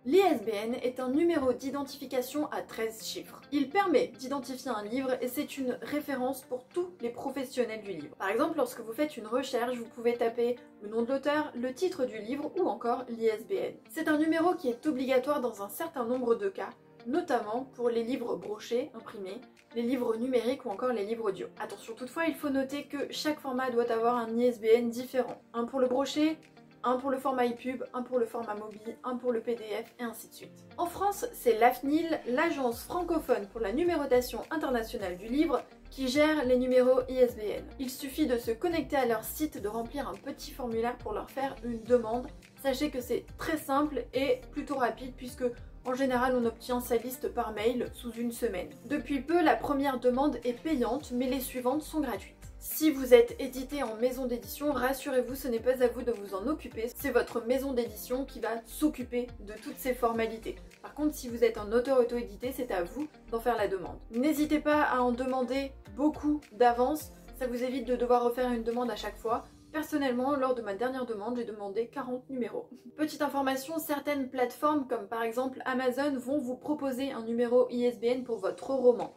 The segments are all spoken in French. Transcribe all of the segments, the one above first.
L'ISBN est un numéro d'identification à 13 chiffres. Il permet d'identifier un livre et c'est une référence pour tous les professionnels du livre. Par exemple, lorsque vous faites une recherche, vous pouvez taper le nom de l'auteur, le titre du livre ou encore l'ISBN. C'est un numéro qui est obligatoire dans un certain nombre de cas, notamment pour les livres brochés, imprimés, les livres numériques ou encore les livres audio. Attention toutefois, il faut noter que chaque format doit avoir un ISBN différent. Un pour le brochet, un pour le format EPUB, un pour le format mobile, un pour le PDF et ainsi de suite. En France, c'est l'AFNIL, l'agence francophone pour la numérotation internationale du livre, qui gère les numéros ISBN. Il suffit de se connecter à leur site, de remplir un petit formulaire pour leur faire une demande. Sachez que c'est très simple et plutôt rapide puisque en général, on obtient sa liste par mail sous une semaine. Depuis peu, la première demande est payante, mais les suivantes sont gratuites. Si vous êtes édité en maison d'édition, rassurez-vous, ce n'est pas à vous de vous en occuper, c'est votre maison d'édition qui va s'occuper de toutes ces formalités. Par contre, si vous êtes un auteur auto-édité, c'est à vous d'en faire la demande. N'hésitez pas à en demander beaucoup d'avance, ça vous évite de devoir refaire une demande à chaque fois. Personnellement, lors de ma dernière demande, j'ai demandé 40 numéros. Petite information, certaines plateformes comme par exemple Amazon vont vous proposer un numéro ISBN pour votre roman.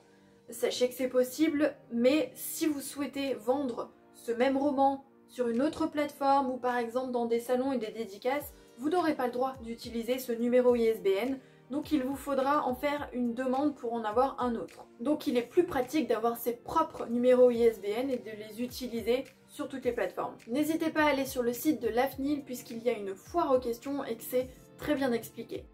Sachez que c'est possible, mais si vous souhaitez vendre ce même roman sur une autre plateforme ou par exemple dans des salons et des dédicaces, vous n'aurez pas le droit d'utiliser ce numéro ISBN, donc il vous faudra en faire une demande pour en avoir un autre. Donc il est plus pratique d'avoir ses propres numéros ISBN et de les utiliser sur toutes les plateformes. N'hésitez pas à aller sur le site de l'AFNIL puisqu'il y a une foire aux questions et que c'est très bien expliqué.